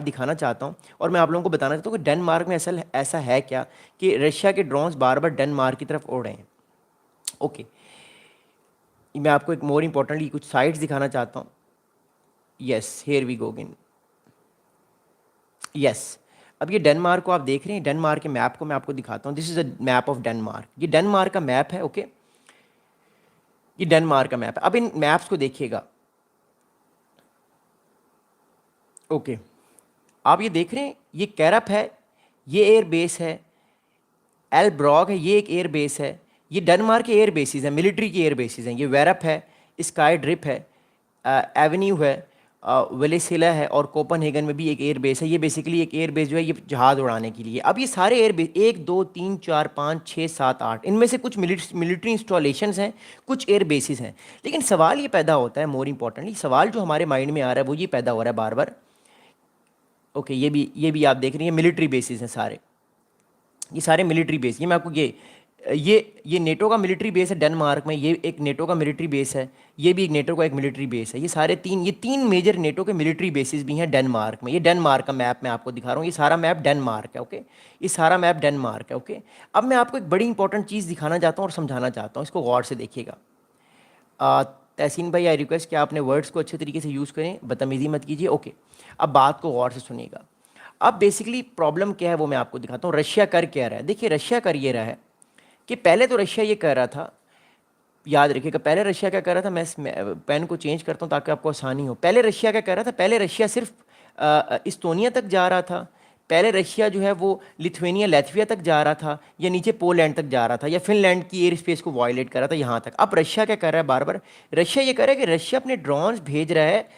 दिखाना चाहता हूँ और मैं आप लोगों को बताना चाहता हूँ कि डेनमार्क में ऐसा है क्या कि रशिया के ड्रोन्स बार बार डेनमार्क की तरफ उड़ रहे हैं। ओके, मैं आपको एक मोर इम्पोर्टेंटली कुछ साइट्स दिखाना चाहता हूँ। Yes, here we go again. Yes, अब ये डेनमार्क को आप देख रहे हैं, डेनमार्क के मैप को मैं आपको दिखाता हूँ। This is a map of Denmark. ये डेनमार्क का मैप है। ओके, ये डेनमार्क का मैप है। अब इन मैप्स को देखिएगा। ओके, आप ये देख रहे हैं, ये कैरप है, ये एयर बेस है, एल ब्रॉग है, ये एक एयर बेस है। ये डेनमार्क के एयर बेसिस हैं, मिलिट्री की एयर बेसिस हैं। ये वेरप है, स्काई ड्रिप है, एवेन्यू है, वेलेसिला है, और कोपनहेगन में भी एक एयर बेस है। ये बेसिकली एक एयर बेस जो है ये जहाज़ उड़ाने के लिए। अब ये सारे एयर बेस 1 2 3 4 5 6 7 8, इनमें से कुछ मिलिट्री इंस्टॉलेशंस हैं, कुछ एयर बेसिस हैं। लेकिन सवाल ये पैदा होता है, मोर इम्पोर्टेंटली सवाल जो हमारे माइंड में आ रहा है वो ये पैदा हो रहा है बार बार। ओके, ये भी आप देख रहे हैं, मिलिट्री बेसिस हैं सारे, ये सारे मिलिट्री बेस। ये मैं आपको ये नेटो का मिलिट्री बेस है डेनमार्क में, ये एक नेटो का मिलिट्री बेस है, ये भी एक नेटो का एक मिलिट्री बेस है। ये तीन मेजर नेटो के मिलिट्री बेसिस भी हैं डेनमार्क में। ये डेनमार्क का मैप मैं आपको दिखा रहा हूँ, ये सारा मैप डेनमार्क है। ओके, ये सारा मैप डेनमार्क है। ओके, अब मैं आपको एक बड़ी इंपॉर्टेंट चीज़ दिखाना चाहता हूँ और समझाना चाहता हूँ, इसको गौर से देखिएगा। तहसीन भाई, आई रिक्वेस्ट कि आपने वर्ड्स को अच्छे तरीके से यूज़ करें, बदतमीजी मत कीजिए। ओके, अब बात को गौर से सुनिएगा। अब बेसिकली प्रॉब्लम क्या है वो मैं आपको दिखाता हूँ। रशिया कर क्या रहा है, देखिए रशिया कर ये रहा है कि पहले तो रशिया ये कह रहा था, याद रखिएगा, पहले रशिया क्या कर रहा था, मैं इस पेन को चेंज करता हूँ ताकि आपको आसानी हो। पहले रशिया क्या कर रहा था, पहले रशिया सिर्फ इस्तोनिया तक जा रहा था, पहले रशिया जो है वो लिथुआनिया लैटविया तक जा रहा था, या नीचे पोलैंड तक जा रहा था, या फिनलैंड की एयर स्पेस को वायलेट कर रहा था यहाँ तक। अब रशिया क्या कर रहा है, बार बार रशिया ये कर रहा है कि रशिया अपने ड्रोन्स भेज रहा है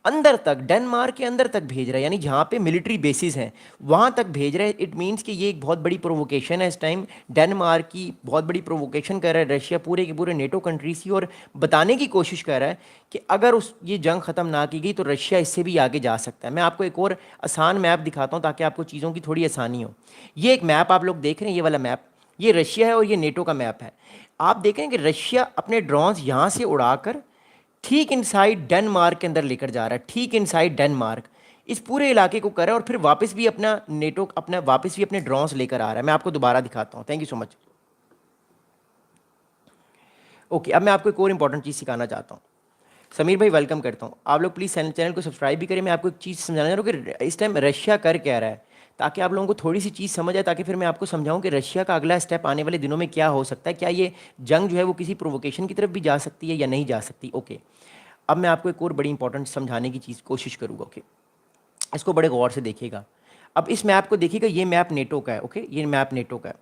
अंदर तक, डेनमार्क के अंदर तक भेज रहा है, यानी जहाँ पे मिलिट्री बेसिस हैं वहाँ तक भेज रहा है। इट मीन्स कि ये एक बहुत बड़ी प्रोवोकेशन है इस टाइम, डेनमार्क की बहुत बड़ी प्रोवोकेशन कर रहा है रशिया पूरे के पूरे नेटो कंट्रीज की, और बताने की कोशिश कर रहा है कि अगर ये जंग ख़त्म ना की गई तो रशिया इससे भी आगे जा सकता है। मैं आपको एक और आसान मैप दिखाता हूँ ताकि आपको चीज़ों की थोड़ी आसानी हो। ये एक मैप आप लोग देख रहे हैं, ये वाला मैप, ये रशिया है और ये नेटो का मैप है। आप देख रहे हैं कि रशिया अपने ड्रोन्स यहाँ से उड़ाकर ठीक इनसाइड डेनमार्क के अंदर लेकर जा रहा है, ठीक इनसाइड डेनमार्क, इस पूरे इलाके को कर रहा है, और फिर वापस भी अपने ड्रोन्स लेकर आ रहा है। मैं आपको दोबारा दिखाता हूँ। Thank you so much. Okay, अब मैं आपको एक और इंपॉर्टेंट चीज़ सिखाना चाहता हूँ। समीर भाई वेलकम करता हूँ, आप लोग प्लीज़ चैनल को सब्सक्राइब भी करें। मैं आपको एक चीज़ समझाना चाह रहा हूँ कि इस टाइम रशिया कर क्या रहा है, ताकि आप लोगों को थोड़ी सी चीज़ समझ आए, ताकि फिर मैं आपको समझाऊं कि रशिया का अगला स्टेप आने वाले दिनों में क्या हो सकता है, क्या ये जंग जो है वो किसी प्रोवोकेशन की तरफ भी जा सकती है या नहीं जा सकती। ओके, अब मैं आपको एक और बड़ी इंपॉर्टेंट समझाने की चीज़ कोशिश करूँगा। ओके, इसको बड़े गौर से देखिएगा। अब इस मैप को देखिएगा, ये मैप नेटो का है। ओके, ये मैप नेटो का है,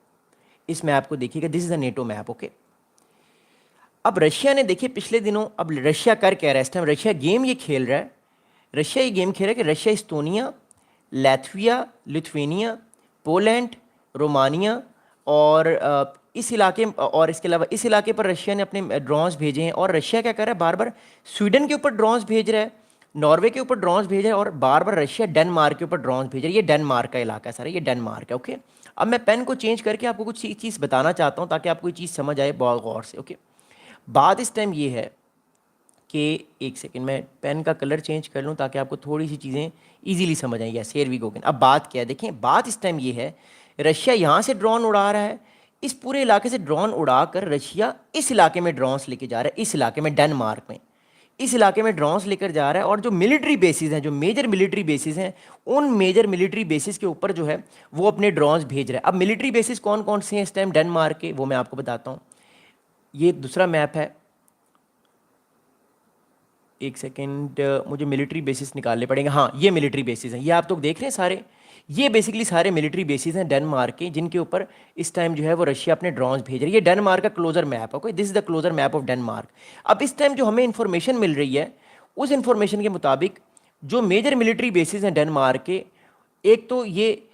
इस मैप को देखिएगा, this is a NATO map. Okay, अब रशिया ने देखिए पिछले दिनों, अब रशिया कर कह रहा है इस टाइम, रशिया गेम ये खेल रहा है, रशिया ये गेम खेल रहा है कि Russia इस्तोनिया, Latvia, Lithuania, Poland, Romania और इस इलाके, और इसके अलावा इस इलाके पर रशिया ने अपने ड्रोन्स भेजे हैं। और रशिया क्या कर रहा है, बार बार स्वीडन के ऊपर ड्रोन्स भेज रहा है, नॉर्वे के ऊपर ड्रोन्स भेज रहा है, और बार बार रशिया डेनमार्क के ऊपर ड्रोन्स भेज रहा है। ये डेनमार्क का इलाका है सारा, ये डेनमार्क है। ओके, अब मैं पेन को चेंज करके आपको कुछ चीज़ बताना चाहता हूँ ताकि आपको ये चीज़ समझ आए बहुत गौर से। ओके, बात इस टाइम ये है कि एक सेकंड, मैं पेन का कलर चेंज कर लूँ ताकि आपको थोड़ी सी चीज़ें इजीली समझ आएंगी। Yes, here we go again. अब बात क्या है, देखें बात इस टाइम ये है, रशिया यहाँ से ड्रोन उड़ा रहा है, इस पूरे इलाके से ड्रोन उड़ाकर रशिया इस इलाके में ड्रोन्स लेके जा रहा है, इस इलाके में डेनमार्क में, इस इलाके में ड्रोन्स लेकर जा रहा है। और जो मिलिट्री बेसिस हैं, जो मेजर मिलिट्री बेसिस हैं, उन मेजर मिलिट्री बेसिस के ऊपर जो है वो अपने ड्रोन्स भेज रहा है। अब मिलिट्री बेसिस कौन कौन से हैं इस टाइम डेनमार्क के, वो मैं आपको बताता हूँ। ये दूसरा मैप है, एक सेकेंड, मुझे मिलिट्री बेसिस निकालने पड़ेंगे। हाँ, ये मिलिट्री बेसिस हैं, ये आप तो देख रहे हैं सारे, ये बेसिकली सारे मिलिट्री बेसिस हैं डेनमार्क के, जिनके ऊपर इस टाइम जो है वो रशिया अपने ड्रोन्स भेज रही है। ये डेनमार्क का क्लोजर मैप है। Okay, this is the closer map of Denmark. अब इस टाइम जो हमें इन्फॉर्मेशन मिल रही है, उस इन्फॉर्मेशन के मुताबिक जो मेजर मिलिट्री बेसिस हैं डेनमार्क के, एक तो ये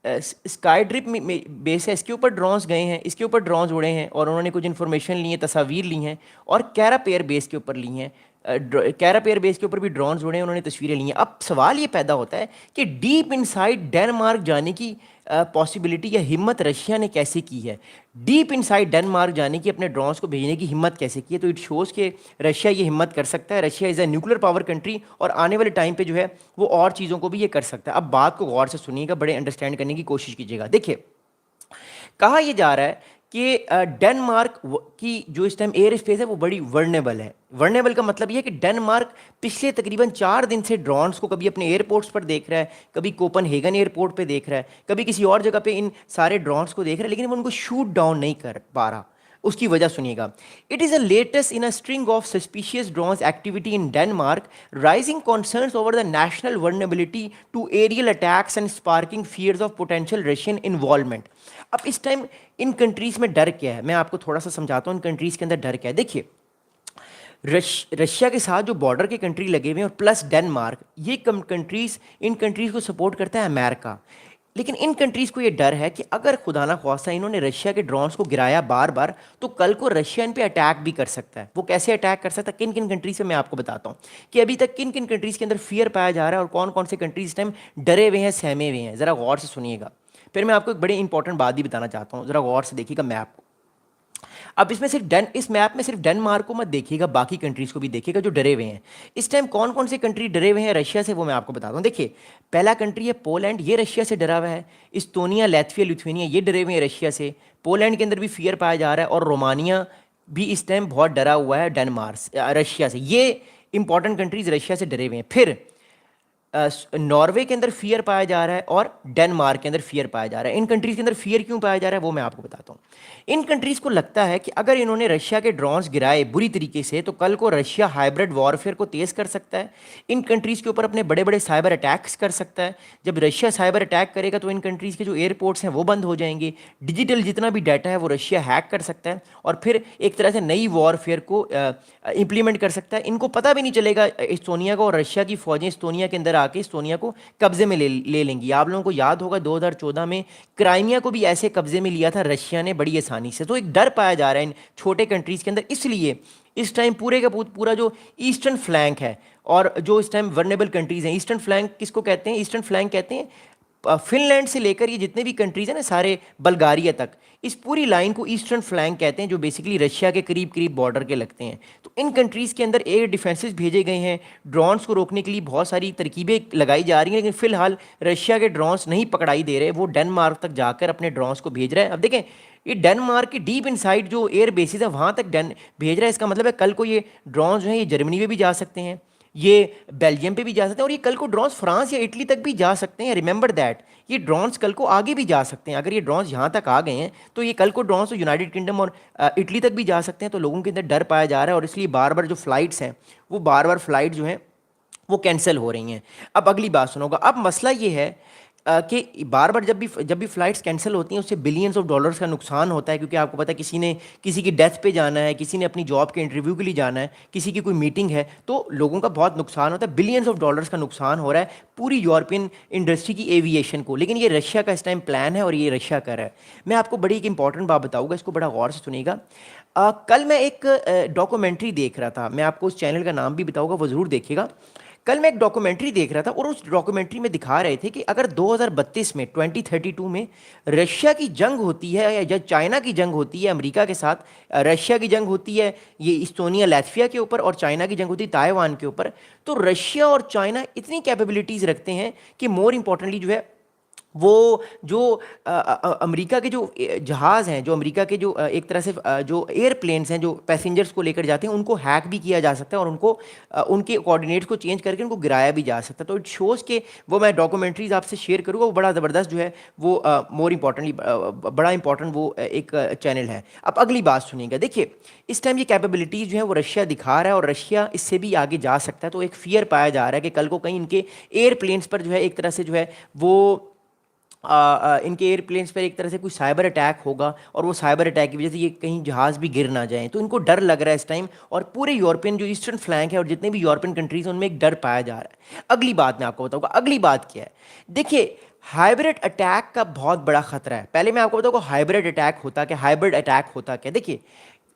स्काई ड्रिप बेस है, इसके ऊपर ड्रोन्स गए हैं, इसके ऊपर ड्रोन्स उड़े हैं और उन्होंने कुछ इन्फॉर्मेशन ली है, तस्वीर ली हैं, और कैरप एयर बेस के ऊपर ली हैं, कैरप एयर बेस के ऊपर भी ड्रोन उड़े हैं, उन्होंने तस्वीरें ली हैं। अब सवाल ये पैदा होता है कि डीप इनसाइड डेनमार्क जाने की पॉसिबिलिटी या हिम्मत रशिया ने कैसे की है, डीप इनसाइड डेनमार्क जाने की, अपने ड्रोन्स को भेजने की हिम्मत कैसे की है। तो इट शोज़ कि रशिया ये हिम्मत कर सकता है। Russia is a nuclear power country और आने वाले टाइम पे जो है वो और चीज़ों को भी ये कर सकता है। अब बात को गौर से सुनिएगा, बड़े अंडरस्टैंड करने की कोशिश कीजिएगा। देखिए, कहा यह जा रहा है कि डेनमार्क की जो इस टाइम एयर स्पेस है वो बड़ी वर्नेबल है। वर्नेबल का मतलब ये है कि डेनमार्क पिछले तकरीबन 4 दिन से ड्रोन्स को कभी अपने एयरपोर्ट्स पर देख रहा है, कभी कोपनहेगन एयरपोर्ट पे देख रहा है, कभी किसी और जगह पे इन सारे ड्रोन्स को देख रहा है, लेकिन वो उनको शूट डाउन नहीं कर पा रहा। उसकी वजह सुनिएगा। It is a latest in a string of suspicious drones activity in Denmark, rising concerns over the national vulnerability to aerial attacks and sparking fears of potential Russian involvement. अब इस time in countries में डर क्या है, मैं आपको थोड़ा सा समझाता हूँ इन कंट्रीज़ के अंदर डर क्या है। देखिए, रशिया के साथ जो बॉर्डर के कंट्री लगे हुए हैं और प्लस डेनमार्क, ये कंट्रीज़, इन कंट्रीज़ को सपोर्ट करता है अमेरिका। लेकिन इन कंट्रीज़ को ये डर है कि अगर खुदा ना ख्वास्ता इन्होंने रशिया के ड्रोन्स को गिराया बार बार, तो कल को रशिया इन पे अटैक भी कर सकता है। वो कैसे अटैक कर सकता है, किन किन कंट्रीज से, मैं आपको बताता हूँ कि अभी तक किन किन कंट्रीज़ के अंदर फियर पाया जा रहा है और कौन कौन से कंट्रीज इस टाइम डरे हुए हैं, सहमे हुए हैं। ज़रा गौर से सुनिएगा। फिर मैं आपको एक बड़ी इंपॉर्टेंट बात भी बताना चाहता हूँ, ज़रा गौर से देखिएगा मैप को। अब इसमें सिर्फ इस मैप में सिर्फ डेनमार्क को मत देखिएगा, बाकी कंट्रीज़ को भी देखिएगा जो डरे हुए हैं। इस टाइम कौन कौन से कंट्री डरे हुए हैं रशिया से, वो मैं आपको बताता हूँ। देखिए, पहला कंट्री है पोलैंड, ये रशिया से डरा हुआ है। इस्टोनिया, लैथविया, लिथुआनिया, ये डरे हुए हैं रशिया से। पोलैंड के अंदर भी फियर पाया जा रहा है, और रोमानिया भी इस टाइम बहुत डरा हुआ है रशिया से। ये इंपॉर्टेंट कंट्रीज रशिया से डरे हुए हैं। फिर नॉर्वे के अंदर फियर पाया जा रहा है और डेनमार्क के अंदर फियर पाया जा रहा है। इन कंट्रीज़ के अंदर फियर क्यों पाया जा रहा है वो मैं आपको बताता हूँ। इन कंट्रीज़ को लगता है कि अगर इन्होंने रशिया के ड्रोन्स गिराए बुरी तरीके से, तो कल को रशिया हाइब्रिड वॉरफेयर को तेज़ कर सकता है, इन कंट्रीज़ के ऊपर अपने बड़े बड़े साइबर अटैक्स कर सकता है। जब रशिया साइबर अटैक करेगा तो इन कंट्रीज़ के जो एयरपोर्ट्स हैं वो बंद हो जाएंगे, डिजिटल जितना भी डाटा है वो रशिया हैक कर सकता है, और फिर एक तरह से नई वॉरफेयर को इंप्लीमेंट कर सकता है। इनको पता भी नहीं चलेगा, इस्टोनिया को और रशिया की फ़ौजें इस्टोनिया के अंदर आके इस्टोनिया को कब्जे में ले लेंगी। आप लोगों को याद होगा 2014 में क्राइमिया को भी ऐसे कब्जे में लिया था रशिया ने बड़ी आसानी से। तो एक डर पाया जा रहा है इन छोटे कंट्रीज़ के अंदर। इसलिए इस टाइम पूरे का पूरा जो ईस्टर्न फ्लैंक है और जो इस टाइम वर्नेबल कंट्रीज़ हैं, ईस्टर्न फ्लैंक किसको कहते हैं, ईस्टर्न फ्लैंक कहते हैं फिनलैंड से लेकर ये जितने भी कंट्रीज़ हैं ना, सारे बल्गारिया तक, इस पूरी लाइन को ईस्टर्न फ्लैंक कहते हैं, जो बेसिकली रशिया के करीब करीब बॉर्डर के लगते हैं। तो इन कंट्रीज़ के अंदर एयर डिफेंसेस भेजे गए हैं, ड्रोन्स को रोकने के लिए बहुत सारी तरकीबें लगाई जा रही हैं, लेकिन फिलहाल रशिया के ड्रोन्स नहीं पकड़ाई दे रहे, वो डेनमार्क तक जाकर अपने ड्रोन्स को भेज रहा है। अब देखें, ये डेनमार्क की डीप इनसाइड जो एयर बेसिस है वहाँ तक भेज रहा है। इसका मतलब है कल को ये ड्रोन्स जो हैं ये जर्मनी में भी जा सकते हैं, ये बेल्जियम पे भी जा सकते हैं, और ये कल को ड्रोन्स फ्रांस या इटली तक भी जा सकते हैं। रिमेंबर दैट, ये ड्रोन्स कल को आगे भी जा सकते हैं। अगर ये ड्रोन्स यहाँ तक आ गए हैं तो ये कल को ड्रोन्स तो यूनाइटेड किंगडम और इटली तक भी जा सकते हैं। तो लोगों के अंदर डर पाया जा रहा है, और इसलिए बार बार जो फ्लाइट्स हैं वो बार बार फ्लाइट जो हैं वो कैंसिल हो रही हैं। अब अगली बात सुनोगा। अब मसला ये है कि बार बार जब भी फ़्लाइट्स कैंसिल होती हैं उससे बिलियंस ऑफ डॉलर्स का नुकसान होता है, क्योंकि आपको पता है किसी ने किसी की डेथ पे जाना है, किसी ने अपनी जॉब के इंटरव्यू के लिए जाना है, किसी की कोई मीटिंग है, तो लोगों का बहुत नुकसान होता है। बिलियंस ऑफ डॉलर्स का नुकसान हो रहा है पूरी यूरोपियन इंडस्ट्री की, एविएशन को। लेकिन ये रशिया का इस टाइम प्लान है और ये रशिया कर रहा है। मैं आपको बड़ी एक इंपॉर्टेंट बात बताऊँगा, इसको बड़ा गौर से सुनिएगा। कल मैं एक डॉक्यूमेंट्री देख रहा था, मैं आपको उस चैनल का नाम भी बताऊँगा, वो ज़रूर देखिएगा। कल मैं एक डॉक्यूमेंट्री देख रहा था और उस डॉक्यूमेंट्री में दिखा रहे थे कि अगर 2032 में 2032 में रशिया की जंग होती है या चाइना की जंग होती है अमेरिका के साथ, रशिया की जंग होती है ये इस्टोनिया लात्विया के ऊपर, और चाइना की जंग होती है ताइवान के ऊपर, तो रशिया और चाइना इतनी कैपेबिलिटीज़ रखते हैं कि मोर इम्पोर्टेंटली जो है वो जो अमेरिका के जो जहाज़ हैं, जो अमेरिका के जो एक तरह से जो एयरप्लेन्स हैं जो पैसेंजर्स को लेकर जाते हैं, उनको हैक भी किया जा सकता है और उनको उनके कोऑर्डिनेट्स को चेंज करके उनको गिराया भी जा सकता है। तो इट शोज़ के वो मैं डॉक्यूमेंट्रीज आपसे शेयर करूँगा, वो बड़ा ज़बरदस्त जो है वो मोर इम्पॉर्टेंटली बड़ा इंपॉर्टेंट वो एक चैनल है। अब अगली बात सुनिएगा। देखिए, इस टाइम ये कैपेबिलिटीज़ जो है वो रशिया दिखा रहा है और रशिया इससे भी आगे जा सकता है। तो एक फियर पाया जा रहा है कि कल को कहीं इनके एयरप्लेन्स पर जो है एक तरह से जो है वो इनके एयरप्लेन्स पर एक तरह से कोई साइबर अटैक होगा, और वो साइबर अटैक की वजह से ये कहीं जहाज़ भी गिर ना जाए। तो इनको डर लग रहा है इस टाइम, और पूरे यूरोपियन जो ईस्टर्न फ्लैंक है और जितने भी यूरोपियन कंट्रीज हैं उनमें एक डर पाया जा रहा है। अगली बात मैं आपको बताऊंगा। अगली बात क्या है, देखिए, हाइब्रिड अटैक का बहुत बड़ा खतरा है। पहले मैं आपको बताऊंगा हाइब्रिड अटैक होता क्या, हाइब्रिड अटैक होता क्या। देखिए,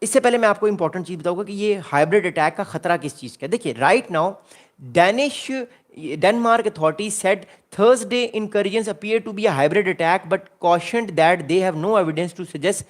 इससे पहले मैं आपको इंपॉर्टेंट चीज़ बताऊंगा कि ये हाइब्रिड अटैक का खतरा किस चीज़ का है। देखिए right now Danish Denmark authority said Thursday incursions appear to be a hybrid attack but cautioned that they have no evidence to suggest